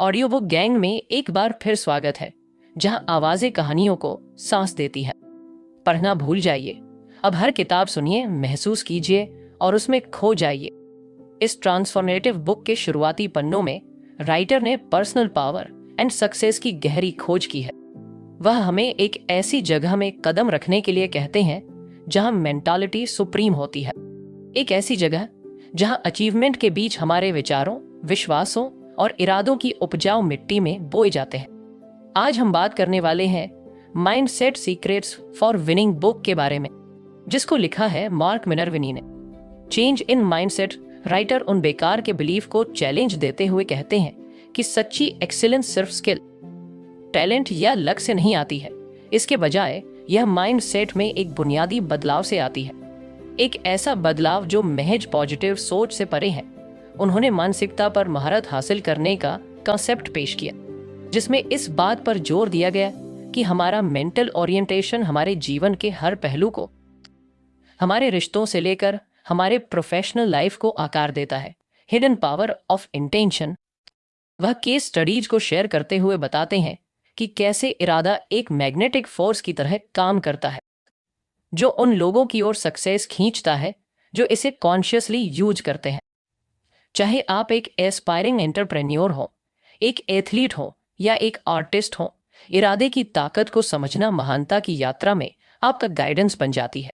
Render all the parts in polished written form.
Audio book gang में एक बार फिर स्वागत है, जहां आवाजें कहानियों को सांस देती हैं। पढ़ना भूल जाइए, अब हर किताब सुनिए, महसूस कीजिए और उसमें खो जाइए। इस ट्रांसफॉर्मेटिव बुक के शुरुआती पन्नों में राइटर ने पर्सनल पावर एंड सक्सेस की गहरी खोज की है। वह हमें एक ऐसी जगह में कदम रखने के लिए कहते हैं जहां मेंटालिटी सुप्रीम होती है। एक ऐसी जगह जहां अचीवमेंट के बीच हमारे विचारों, विश्वासों और इरादों की उपजाऊ मिट्टी में बोए जाते हैं। आज हम बात करने वाले हैं mindset secrets for winning book के बारे में, जिसको लिखा है मार्क मिनर्विनी ने। चेंज इन माइंडसेट राइटर उन बेकार के बिलीफ को चैलेंज देते हुए कहते हैं कि सच्ची एक्सीलेंस सिर्फ स्किल, टैलेंट या लक से नहीं आती है। इसके बजाय यह माइंडसेट में एक बुनियादी बदलाव से आती है, एक ऐसा बदलाव जो महज पॉजिटिव सोच से परे है। उन्होंने मानसिकता पर महारत हासिल करने का कॉन्सेप्ट पेश किया, जिसमें इस बात पर जोर दिया गया कि हमारा मेंटल ओरिएंटेशन हमारे जीवन के हर पहलू को, हमारे रिश्तों से लेकर हमारे प्रोफेशनल लाइफ को आकार देता है। Hidden power of intention. वह केस स्टडीज को शेयर करते हुए बताते हैं कि कैसे इरादा एक मैग्नेटिक फोर्स की तरह काम करता है, जो उन लोगों की ओर सक्सेस खींचता है जो इसे कॉन्शियसली यूज करते हैं। चाहे आप एक एस्पायरिंग एंटरप्रेन्योर हो, एक एथलीट हो या एक आर्टिस्ट हो, इरादे की ताकत को समझना महानता की यात्रा में आपका गाइडेंस बन जाती है।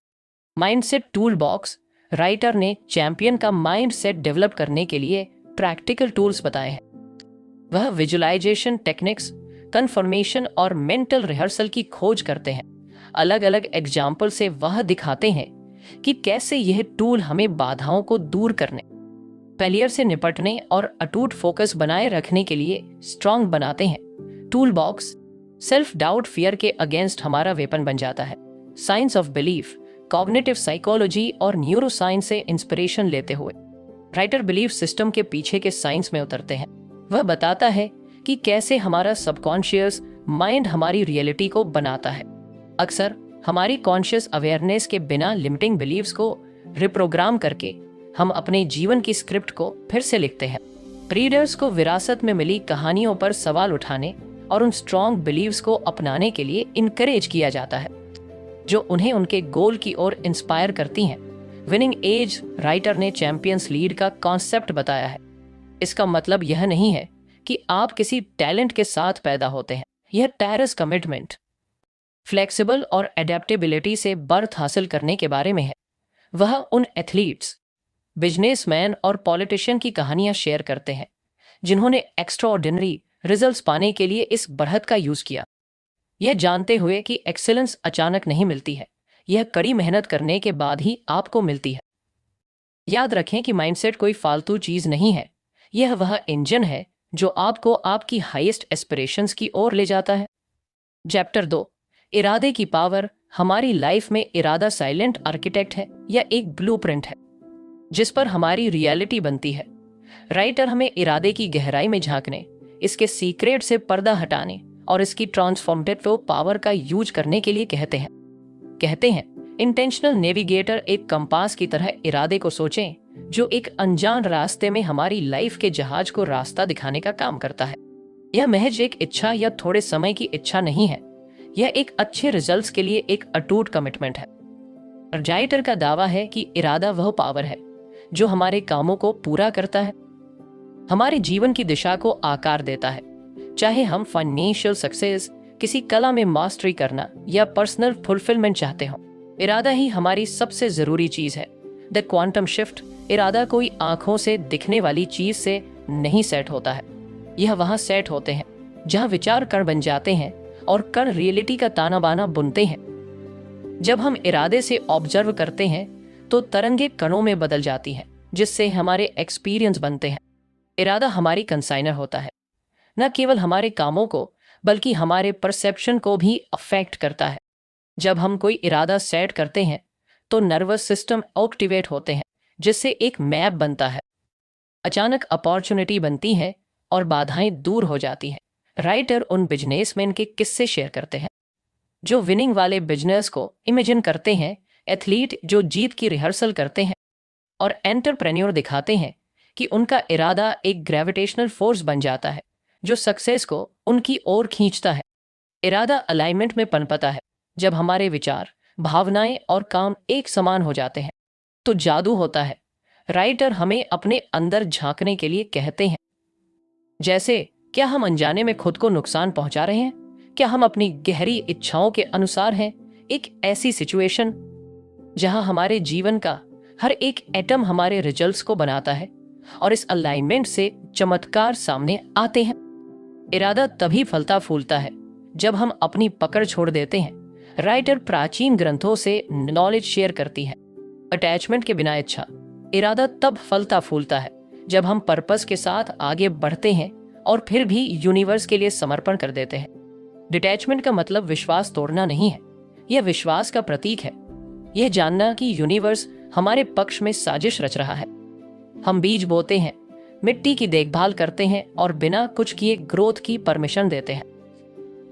Mindset tool box. राइटर ने चैंपियन का माइंडसेट डेवलप करने के लिए प्रैक्टिकल टूल्स बताए हैं। वह विजुअलाइजेशन टेक्निक्स, कन्फर्मेशन और मेंटल रिहर्सल की खोज करते हैं। अलग अलग एग्जाम्पल से वह दिखाते हैं कि कैसे यह टूल हमें बाधाओं को दूर करने, फेलियर से निपटने और अटूट फोकस बनाए रखने के लिए स्ट्रांग बनाते हैं। Tool box self doubt fear के अगेंस्ट हमारा वेपन बन जाता है। Science of belief. Cognitive psychology और न्यूरो साइंस से इंस्पिरेशन लेते हुए राइटर बिलीफ सिस्टम के पीछे के साइंस में उतरते हैं। वह बताता है कि कैसे हमारा सबकॉन्शियस माइंड हमारी रियलिटी को बनाता है। अक्सर हमारी कॉन्शियस अवेयरनेस के बिना लिमिटिंग बिलीव्स को रिप्रोग्राम करके हम अपने जीवन की स्क्रिप्ट को फिर से लिखते हैं। रीडर्स को विरासत में मिली कहानियों पर सवाल उठाने और उन स्ट्रॉन्ग बिलीव्स को अपनाने के लिए इनकरेज किया जाता है, जो उन्हें उनके गोल की ओर इंस्पायर करती हैं। Winning edge. राइटर ने चैंपियंस लीड का कॉन्सेप्ट बताया है। इसका मतलब यह नहीं है कि आप किसी टैलेंट के साथ पैदा होते हैं। यह टेरस कमिटमेंट, फ्लेक्सिबल और एडेप्टेबिलिटी से बर्थ हासिल करने के बारे में है। वह उन एथलीट्स, बिजनेसमैन और पॉलिटिशियन की कहानियां शेयर करते हैं जिन्होंने एक्स्ट्राऑर्डिनरी रिजल्ट्स पाने के लिए इस बढ़त का यूज किया, यह जानते हुए कि एक्सेलेंस अचानक नहीं मिलती है, यह कड़ी मेहनत करने के बाद ही आपको मिलती है। याद रखें कि माइंडसेट कोई फालतू चीज नहीं है, यह वह इंजन है जो आपको आपकी हाईएस्ट एस्पिरेशंस की ओर ले जाता है। चैप्टर 2। इरादे की पावर। हमारी लाइफ में इरादा साइलेंट आर्किटेक्ट है या एक ब्लूप्रिंट है जिस पर हमारी रियलिटी बनती है। राइटर हमें इरादे की गहराई में झांकने, इसके सीक्रेट से पर्दा हटाने और इसकी ट्रांसफॉर्मेटिव पावर का यूज करने के लिए कहते हैं इंटेंशनल नेविगेटर एक कंपास की तरह इरादे को सोचें, जो एक अनजान रास्ते में हमारी लाइफ के जहाज को रास्ता दिखाने का काम करता है। यह महज एक इच्छा या थोड़े समय की इच्छा नहीं है, यह एक अच्छे रिजल्ट्स के लिए एक अटूट कमिटमेंट है। राइटर का दावा है कि इरादा वह पावर है जो हमारे कामों को पूरा करता है, हमारे जीवन की दिशा को आकार देता है। चाहे हम फाइनेंशियल सक्सेस, किसी कला में मास्टरी करना या पर्सनल फुलफिलमेंट चाहते हो, इरादा ही हमारी सबसे जरूरी चीज है। The quantum shift. इरादा कोई आंखों से दिखने वाली चीज से नहीं सेट होता है, यह वहां सेट होते हैं जहां विचार कण बन जाते हैं और कण रियलिटी का ताना बाना बुनते हैं। जब हम इरादे से ऑब्जर्व करते हैं तो तरंगे कणों में बदल जाती हैं, जिससे हमारे एक्सपीरियंस बनते हैं। इरादा हमारी कंसाइनर होता है, न केवल हमारे कामों को बल्कि हमारे परसेप्शन को भी अफेक्ट करता है। जब हम कोई इरादा सेट करते हैं तो नर्वस सिस्टम एक्टिवेट होते हैं, जिससे एक मैप बनता है। अचानक अपॉर्चुनिटी बनती है और बाधाएं दूर हो जाती हैं। राइटर उन बिजनेसमैन के किस्से शेयर करते हैं जो विनिंग वाले बिजनेस को इमेजिन करते हैं, एथलीट जो जीत की रिहर्सल करते हैं और एंटरप्रेन्योर दिखाते हैं कि उनका इरादा एक ग्रेविटेशनल फोर्स बन जाता है जो सक्सेस को उनकी ओर खींचता है। इरादा अलाइनमेंट में पनपता है जब हमारे विचार, भावनाएं और काम एक समान हो जाते हैं, तो जादू होता है। राइटर हमें अपने अंदर झांकने के लिए कहते हैं, जैसे क्या हम अनजाने में खुद को नुकसान पहुंचा रहे हैं? क्या हम अपनी गहरी इच्छाओं के अनुसार हैं? एक ऐसी सिचुएशन जहां हमारे जीवन का हर एक एटम हमारे रिजल्ट्स को बनाता है, और इस अलाइनमेंट से चमत्कार सामने आते हैं। इरादा तभी फलता फूलता है जब हम अपनी पकड़ छोड़ देते हैं। राइटर प्राचीन ग्रंथों से नॉलेज शेयर करती है। अटैचमेंट के बिना इच्छा। इरादा तब फलता फूलता है जब हम पर्पस के साथ आगे बढ़ते हैं और फिर भी यूनिवर्स के लिए समर्पण कर देते हैं। डिटैचमेंट का मतलब विश्वास तोड़ना नहीं है, यह विश्वास का प्रतीक है। यह जानना कि यूनिवर्स हमारे पक्ष में साजिश रच रहा है। हम बीज बोते हैं, मिट्टी की देखभाल करते हैं और बिना कुछ किए ग्रोथ की परमिशन देते हैं।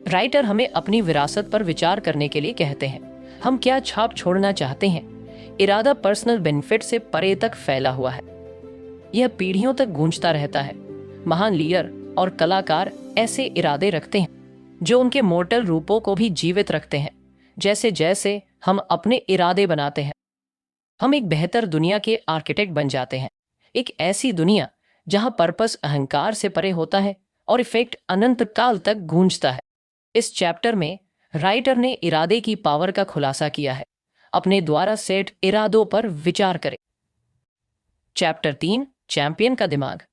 राइटर हमें अपनी विरासत पर विचार करने के लिए कहते हैं। हम क्या छाप छोड़ना चाहते हैं? इरादा पर्सनल बेनिफिट से परे तक फैला हुआ है। यह पीढ़ियों तक गूंजता रहता है। महान लीडर और कलाकार ऐसे इरादे रखते हैं जो उनके मोर्टल रूपों को भी जीवित रखते हैं। जैसे जैसे हम अपने इरादे बनाते हैं, हम एक बेहतर दुनिया के आर्किटेक्ट बन जाते हैं। एक ऐसी दुनिया जहां पर्पस अहंकार से परे होता है और इफेक्ट अनंत काल तक गूंजता है। इस चैप्टर में राइटर ने इरादे की पावर का खुलासा किया है। अपने द्वारा सेट इरादों पर विचार करें। चैप्टर 3, चैंपियन का दिमाग।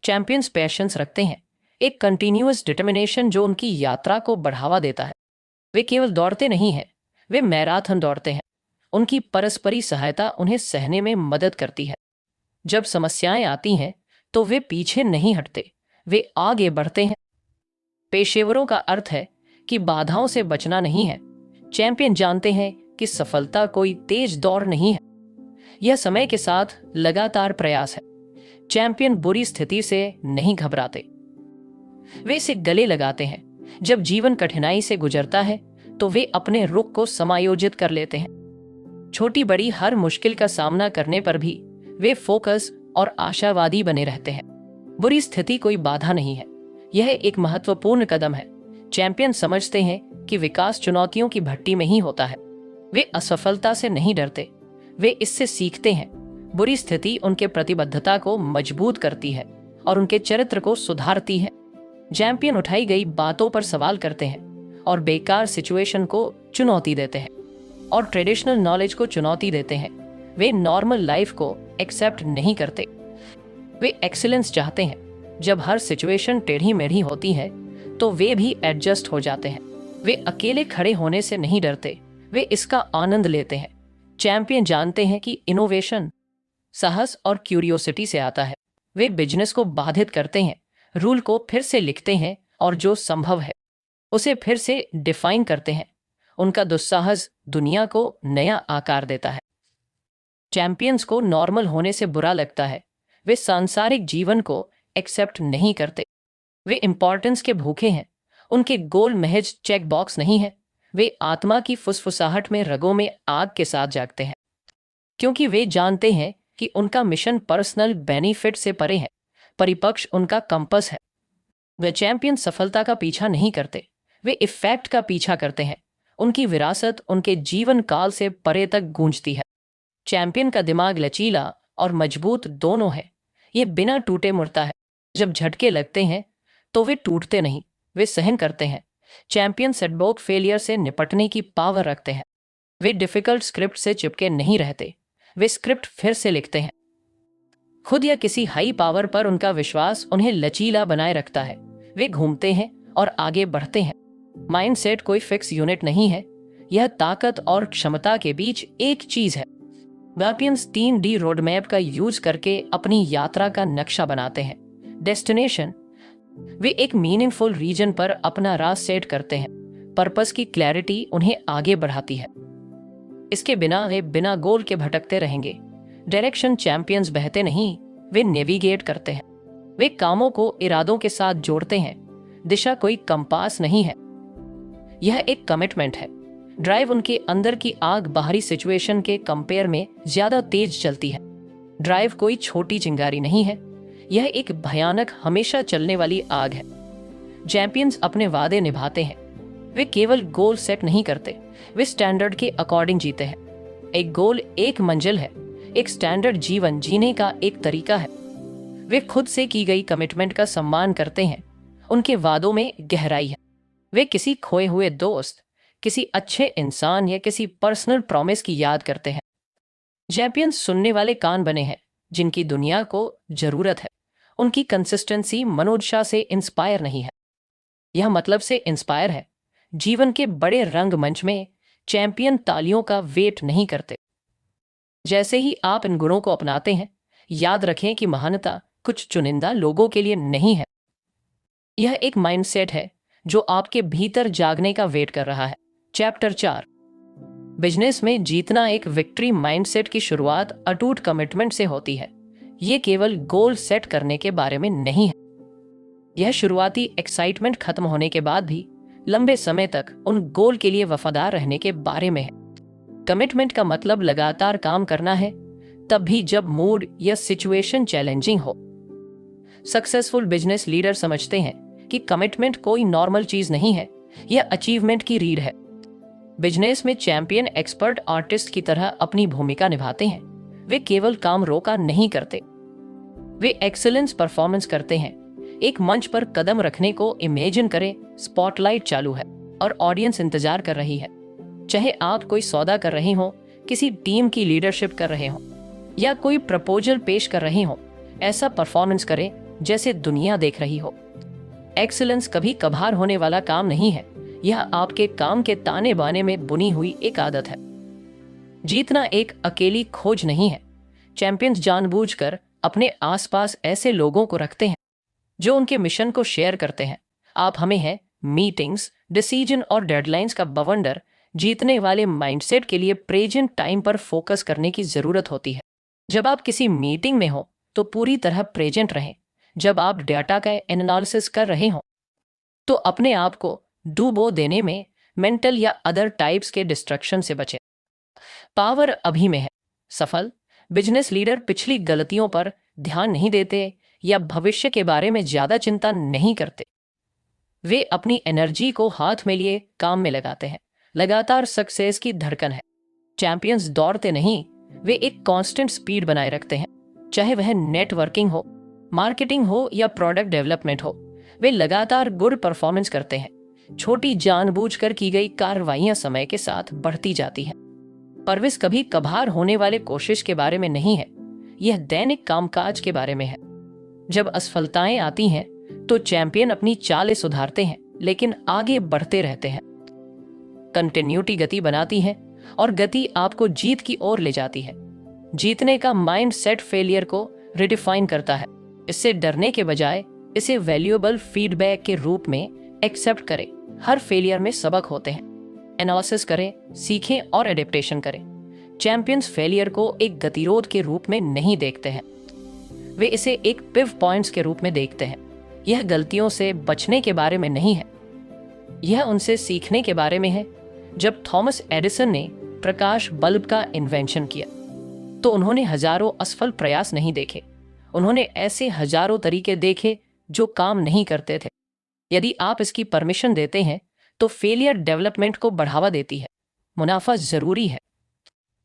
चैंपियंस पैशंस रखते हैं, एक कंटिन्यूअस डिटर्मिनेशन जो उनकी यात्रा को बढ़ावा देता है। वे केवल दौड़ते नहीं हैं, वे मैराथन दौड़ते हैं। उनकी परस्परी सहायता उन्हें सहने में मदद करती है। जब समस्याएं आती हैं तो वे पीछे नहीं हटते, वे आगे बढ़ते हैं। पेशेवरों का अर्थ है कि बाधाओं से बचना नहीं है। चैंपियन जानते हैं कि सफलता कोई तेज दौड़ नहीं है, यह समय के साथ लगातार प्रयास है। चैंपियन बुरी स्थिति से नहीं घबराते, वे इसे गले लगाते हैं। जब जीवन कठिनाई से गुजरता है तो वे अपने रुख को समायोजित कर लेते हैं। छोटी बड़ी हर मुश्किल का सामना करने पर भी वे फोकस और आशावादी बने रहते हैं। बुरी स्थिति कोई बाधा नहीं है, यह एक महत्वपूर्ण कदम है। चैंपियन समझते हैं कि विकास चुनौतियों की भट्टी में ही होता है। वे असफलता से नहीं डरते, वे इससे सीखते हैं। बुरी स्थिति उनके प्रतिबद्धता को मजबूत करती है और उनके चरित्र को सुधारती है। चैंपियन उठाई गई बातों पर सवाल करते हैं और बेकार सिचुएशन को चुनौती देते हैं और ट्रेडिशनल नॉलेज को चुनौती देते हैं। वे नॉर्मल लाइफ को एक्सेप्ट नहीं करते, वे एक्सीलेंस चाहते हैं। जब हर सिचुएशन टेढ़ी मेढ़ी होती है तो वे भी एडजस्ट हो जाते हैं। वे अकेले खड़े होने से नहीं डरते, वे इसका आनंद लेते हैं। चैंपियन जानते हैं कि इनोवेशन साहस और क्यूरियोसिटी से आता है। वे बिजनेस को बाधित करते हैं, रूल को फिर से लिखते हैं और जो संभव है उसे फिर से डिफाइन करते हैं। उनका दुस्साहस दुनिया को नया आकार देता है। चैंपियंस को नॉर्मल होने से बुरा लगता है, वे सांसारिक जीवन को एक्सेप्ट नहीं करते। वे इंपॉर्टेंस के भूखे हैं, उनके गोल महज चेक बॉक्स नहीं है। वे आत्मा की फुसफुसाहट में रगों में आग के साथ जागते हैं, क्योंकि वे जानते हैं कि उनका मिशन पर्सनल बेनिफिट से परे है। परिपक्ष उनका कंपस है। वे चैंपियन सफलता का पीछा नहीं करते, वे इफेक्ट का पीछा करते हैं। उनकी विरासत उनके जीवन काल से परे तक गूंजती है। चैंपियन का दिमाग लचीला और मजबूत दोनों है। यह बिना टूटे मुड़ता है। जब झटके लगते हैं तो वे टूटते नहीं, वे सहन करते हैं। चैंपियन सेटबैक फेलियर से निपटने की पावर रखते हैं। वे डिफिकल्ट स्क्रिप्ट से चिपके नहीं रहते, वे स्क्रिप्ट फिर से लिखते हैं। खुद या किसी हाई पावर पर उनका विश्वास उन्हें लचीला बनाए रखता है। वे घूमते हैं और आगे बढ़ते हैं। माइंडसेट कोई फिक्स यूनिट नहीं है, यह ताकत और क्षमता के बीच एक चीज है। चैंपियंस 3D रोड मैप का यूज करके अपनी यात्रा का नक्शा बनाते हैं। डेस्टिनेशन, वे एक मीनिंगफुल रीजन पर अपना राह सेट करते हैं। पर्पस की क्लैरिटी उन्हें आगे बढ़ाती है। इसके बिना वे बिना गोल के भटकते रहेंगे। डायरेक्शन, चैंपियंस बहते नहीं, वे नेविगेट करते हैं। वे कामों को इरादों के साथ जोड़ते हैं। दिशा कोई कंपास नहीं है, यह एक कमिटमेंट है। ड्राइव उनके अंदर की आग बाहरी सिचुएशन के कंपेयर में ज्यादा तेज चलती है। ड्राइव कोई छोटी चिंगारी नहीं है, यह एक भयानक हमेशा चलने वाली आग है। चैंपियंस अपने वादे निभाते हैं। वे केवल गोल सेट नहीं करते, वे स्टैंडर्ड के अकॉर्डिंग जीते हैं। एक गोल एक मंजिल है, एक स्टैंडर्ड जीवन जीने का एक तरीका है। वे खुद से की गई कमिटमेंट का सम्मान करते हैं, उनके वादों में गहराई है। वे किसी खोए हुए दोस्त, किसी अच्छे इंसान या किसी पर्सनल प्रॉमिस की याद करते हैं। चैंपियंस सुनने वाले कान बने हैं जिनकी दुनिया को जरूरत है। उनकी कंसिस्टेंसी मनोज शाह से इंस्पायर नहीं है, यह मतलब से इंस्पायर है। जीवन के बड़े रंगमंच में चैंपियन तालियों का वेट नहीं करते। जैसे ही आप इन गुणों को अपनाते हैं, याद रखें कि महानता कुछ चुनिंदा लोगों के लिए नहीं है। यह एक माइंडसेट है जो आपके भीतर जागने का वेट कर रहा है। चैप्टर 4, बिजनेस में जीतना एक विक्ट्री माइंडसेट की शुरुआत अटूट कमिटमेंट से होती है। यह केवल गोल सेट करने के बारे में नहीं है। यह शुरुआती एक्साइटमेंट खत्म होने के बाद भी लंबे समय तक उन गोल के लिए वफादार रहने के बारे में है। कमिटमेंट का मतलब लगातार काम करना है, तब भी जब मूड या सिचुएशन चैलेंजिंग हो। सक्सेसफुल बिजनेस लीडर समझते हैं कि कमिटमेंट कोई नॉर्मल चीज नहीं है, यह अचीवमेंट की रीढ़ है। बिजनेस में चैंपियन एक्सपर्ट आर्टिस्ट की तरह अपनी भूमिका निभाते हैं। वे केवल काम रोका नहीं करते, वे एक्सीलेंस परफॉर्मेंस करते हैं। एक मंच पर कदम रखने को इमेजिन करें, स्पॉटलाइट चालू है और ऑडियंस इंतजार कर रही है। चाहे आप कोई सौदा कर रहे हो, किसी टीम की लीडरशिप कर रहे हो या कोई प्रपोजल पेश कर रहे हो, ऐसा परफॉर्मेंस करें जैसे दुनिया देख रही हो। एक्सीलेंस कभी कभार होने वाला काम नहीं है, यह आपके काम के ताने बाने में बुनी हुई एक आदत है। जीतना एक अकेली खोज नहीं है। चैंपियंस जानबूझकर अपने आसपास ऐसे लोगों को रखते हैं जो उनके मिशन को शेयर करते हैं। आप हमें हैं मीटिंग्स, डिसीजन और डेडलाइंस का बवंडर। जीतने वाले माइंडसेट के लिए प्रेजेंट टाइम पर फोकस करने की जरूरत होती है। जब आप किसी मीटिंग में हो तो पूरी तरह प्रेजेंट रहें। जब आप डाटा का एनालिसिस कर रहे हो तो अपने आप को डूबो देने में मेंटल या अदर टाइप्स के डिस्ट्रक्शन से बचें। पावर अभी में है। सफल बिजनेस लीडर पिछली गलतियों पर ध्यान नहीं देते या भविष्य के बारे में ज्यादा चिंता नहीं करते। वे अपनी एनर्जी को हाथ में लिए काम में लगाते हैं। लगातार सक्सेस की धड़कन है। चैंपियंस दौड़ते नहीं, वे एक कांस्टेंट स्पीड बनाए रखते हैं। चाहे वह नेटवर्किंग हो, मार्केटिंग हो या प्रोडक्ट डेवलपमेंट हो, वे लगातार गुड परफॉर्मेंस करते हैं। छोटी जानबूझकर की गई कार्रवाइयां समय के साथ बढ़ती जाती हैं। परविस कभी कभार होने वाले कोशिश के बारे में नहीं है, यह दैनिक कामकाज के बारे में है। जब असफलताएं आती हैं तो चैंपियन अपनी चालें सुधारते हैं लेकिन आगे बढ़ते रहते हैं। कंटिन्यूटी गति बनाती है और गति आपको जीत की ओर ले जाती है। जीतने का माइंड सेट फेलियर को रिडिफाइन करता है। इससे डरने के बजाय इसे वैल्यूएबल फीडबैक के रूप में एक्सेप्ट करें। हर फेलियर में सबक होते हैं। एनालिसिस करें, सीखें और एडेप्टेशन करें। चैंपियंस फेलियर को एक गतिरोध के रूप में नहीं देखते हैं, वे इसे एक पिव पॉइंट्स के रूप में देखते हैं। यह गलतियों से बचने के बारे में नहीं है, यह उनसे सीखने के बारे में है। जब थॉमस एडिसन ने प्रकाश बल्ब का इन्वेंशन किया तो उन्होंने हजारों असफल प्रयास नहीं देखे, उन्होंने ऐसे हजारों तरीके देखे जो काम नहीं करते थे। यदि आप इसकी परमिशन देते हैं तो फेलियर डेवलपमेंट को बढ़ावा देती है। मुनाफा जरूरी है,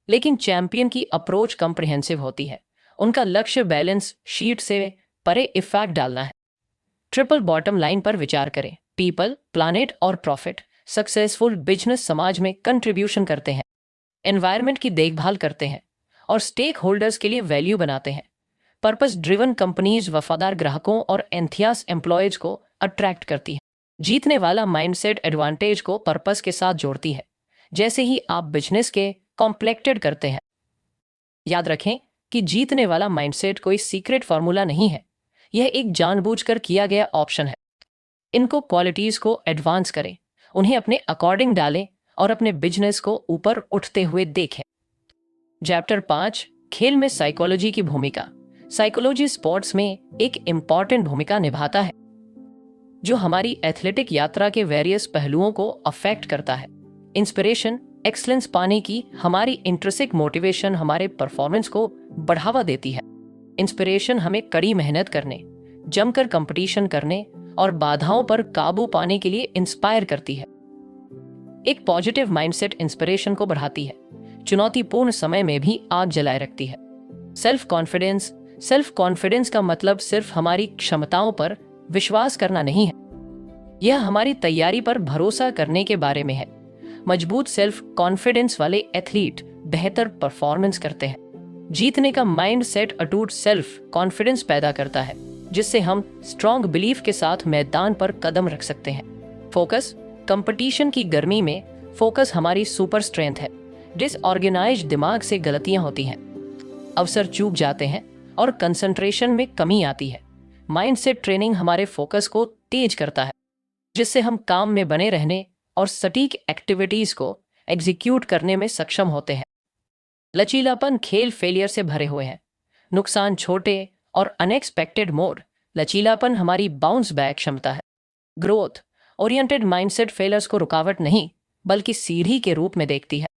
लेकिन चैंपियन की अप्रोच कॉम्प्रिहेंसिव होती है। उनका लक्ष्य बैलेंस शीट से परे इफेक्ट डालना है। ट्रिपल बॉटम लाइन पर विचार करें। पीपल, प्लानेट और प्रॉफिट। सक्सेसफुल बिजनेस समाज में कंट्रीब्यूशन करते हैं, एनवायरनमेंट की देखभाल करते हैं और स्टेक होल्डर्स के लिए वैल्यू बनाते हैं। पर्पस ड्रिवन कंपनीज वफादार ग्राहकों और एंथियास एम्प्लॉयज को अट्रैक्ट करती है। जीतने वाला माइंडसेट एडवांटेज को पर्पस के साथ जोड़ती है। जैसे ही आप बिजनेस के कॉम्प्लेक्टेड करते हैं, याद रखें कि जीतने वाला माइंडसेट कोई सीक्रेट फॉर्मूला नहीं है, यह एक जानबूझकर किया गया ऑप्शन है। इनको क्वालिटीज को एडवांस करें, उन्हें अपने अकॉर्डिंग डालें और अपने बिजनेस को ऊपर उठते हुए देखें। चैप्टर 5, खेल में साइकोलॉजी की भूमिका। साइकोलॉजी स्पोर्ट्स में एक इंपॉर्टेंट भूमिका निभाता है जो हमारी एथलेटिक यात्रा के वेरियस पहलुओं को अफेक्ट करता है। इंस्पिरेशन, एक्सलेंस पाने की हमारी इंट्रिंसिक मोटिवेशन हमारे परफॉर्मेंस को बढ़ावा देती है। इंस्पिरेशन हमें कड़ी मेहनत करने, जमकर कंपटीशन करने और बाधाओं पर काबू पाने के लिए इंस्पायर करती है। एक पॉजिटिव माइंडसेट इंस्पिरेशन को बढ़ाती है, चुनौतीपूर्ण समय में भी आग जलाए रखती है। सेल्फ कॉन्फिडेंस का मतलब सिर्फ हमारी क्षमताओं पर विश्वास करना नहीं है, यह हमारी तैयारी पर भरोसा करने के बारे में है। मजबूत सेल्फ कॉन्फिडेंस वाले एथलीट बेहतर परफॉर्मेंस करते हैं। जीतने का माइंड सेट अटूट सेल्फ कॉन्फिडेंस पैदा करता है, जिससे हम स्ट्रॉन्ग बिलीफ के साथ मैदान पर कदम रख सकते हैं। फोकस, कंपटीशन की गर्मी में फोकस हमारी सुपर स्ट्रेंथ है। डिसऑर्गेनाइज्ड दिमाग से गलतियां होती हैं, अवसर चूक जाते हैं और कंसंट्रेशन में कमी आती है। माइंडसेट ट्रेनिंग हमारे फोकस को तेज करता है, जिससे हम काम में बने रहने और सटीक एक्टिविटीज को एग्जीक्यूट करने में सक्षम होते हैं। लचीलापन खेल फेलियर से भरे हुए हैं, नुकसान छोटे और अनएक्सपेक्टेड मोड। लचीलापन हमारी बाउंस बैक क्षमता है। ग्रोथ ओरिएंटेड माइंडसेट फेलियर्स को रुकावट नहीं बल्कि सीढ़ी के रूप में देखती है।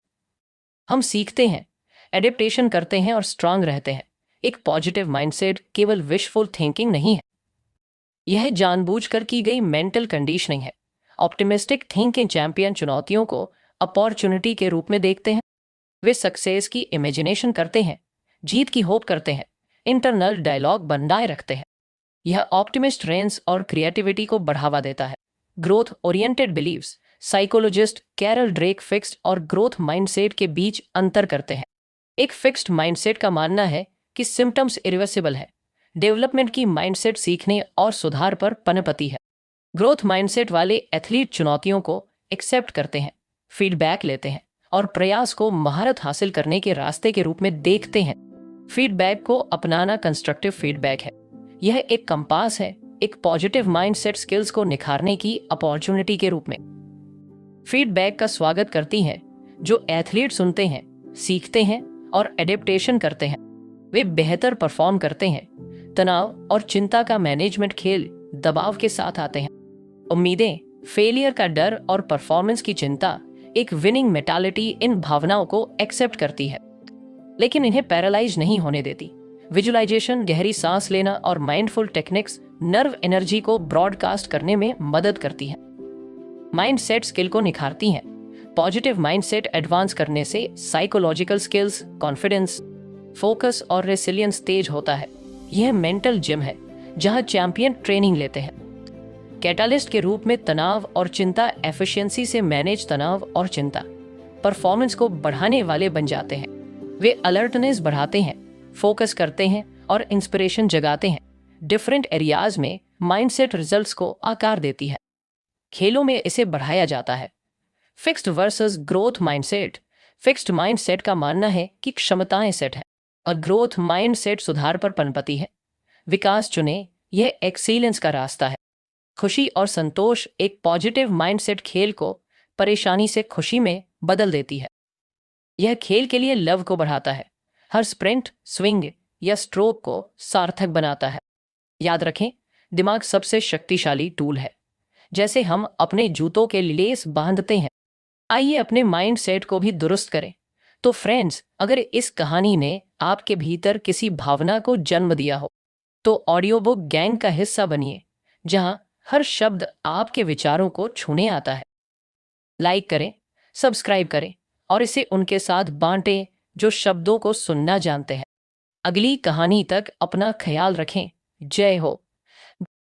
हम सीखते हैं, एडेप्टेशन करते हैं और स्ट्रांग रहते हैं। एक पॉजिटिव माइंडसेट केवल विशफुल थिंकिंग नहीं है, यह जानबूझकर की गई मेंटल कंडीशनिंग है। ऑप्टिमिस्टिक थिंकिंग चैंपियन चुनौतियों को अपॉर्चुनिटी के रूप में देखते हैं। वे सक्सेस की इमेजिनेशन करते हैं, जीत की होप करते हैं, इंटरनल डायलॉग बनाए रखते हैं। यह ऑप्टिमिस्ट रेंस और क्रिएटिविटी को बढ़ावा देता है। Growth oriented believes psychologist Carol Dweck fixed और ग्रोथ माइंडसेट के बीच अंतर करते हैं। एक फिक्स्ड माइंडसेट का मानना है कि सिम्टम्स इरिवर्सिबल है। डेवलपमेंट की माइंडसेट सीखने और सुधार पर पनपती है। ग्रोथ माइंडसेट वाले एथलीट चुनौतियों को एक्सेप्ट करते हैं, फीडबैक लेते हैं और प्रयास को महारत हासिल करने के रास्ते के रूप में देखते हैं। फीडबैक को अपनाना कंस्ट्रक्टिव फीडबैक है। यह एक कंपास है, एक पॉजिटिव माइंडसेट स्किल्स को निखारने की अपॉर्चुनिटी के रूप में। फीडबैक का स्वागत करती हैं जो एथलीट सुनते हैं, सीखते हैं और एडेप्टेशन करते हैं, वे बेहतर परफॉर्म करते हैं। तनाव और चिंता का मैनेजमेंट खेल दबाव के साथ आते हैं। उम्मीदें, फेलियर का डर और परफॉर्मेंस की चिंता, एक विनिंग मेंटालिटी इन भावनाओं को एक्सेप्ट करती है, लेकिन इन्हें पैरालाइज नहीं होने देती। विजुअलाइजेशन, गहरी सांस लेना और माइंडफुल टेक्निक्स नर्व एनर्जी को ब्रॉडकास्ट करने में मदद करती हैं। माइंडसेट स्किल को निखारती हैं। पॉजिटिव माइंडसेट एडवांस करने से साइकोलॉजिकल स्किल्स, कॉन्फिडेंस, फोकस और रेसिलियंस तेज होता है। यह मेंटल जिम है जहां चैंपियन ट्रेनिंग लेते हैं। कैटालिस्ट के रूप में तनाव और चिंता एफिशिएंसी से मैनेज तनाव और चिंता परफॉर्मेंस को बढ़ाने वाले बन जाते हैं। वे अलर्टनेस बढ़ाते हैं, फोकस करते हैं और इंस्पिरेशन जगाते हैं। डिफरेंट एरियाज में माइंडसेट रिजल्ट्स को आकार देती है। खेलों में इसे बढ़ाया जाता है। Fixed versus growth mindset. Fixed mindset का मानना है कि क्षमताएं सेट है और ग्रोथ माइंडसेट सुधार पर पनपती है। विकास चुने, यह एक्सीलेंस का रास्ता है। खुशी और संतोष, एक पॉजिटिव माइंडसेट खेल को परेशानी से खुशी में बदल देती है। यह खेल के लिए लव को बढ़ाता है, हर स्प्रिंट, स्विंग या स्ट्रोक को सार्थक बनाता है। याद रखें, दिमाग सबसे शक्तिशाली टूल है। जैसे हम अपने जूतों के लेस बांधते हैं, आइए अपने माइंडसेट को भी दुरुस्त करें। तो फ्रेंड्स, अगर इस कहानी ने आपके भीतर किसी भावना को जन्म दिया हो तो ऑडियो बुक गैंग का हिस्सा बनिए, जहां हर शब्द आपके विचारों को छूने आता है। लाइक करें, सब्सक्राइब करें और इसे उनके साथ बांटें जो शब्दों को सुनना जानते हैं। अगली कहानी तक अपना ख्याल रखें। जय हो।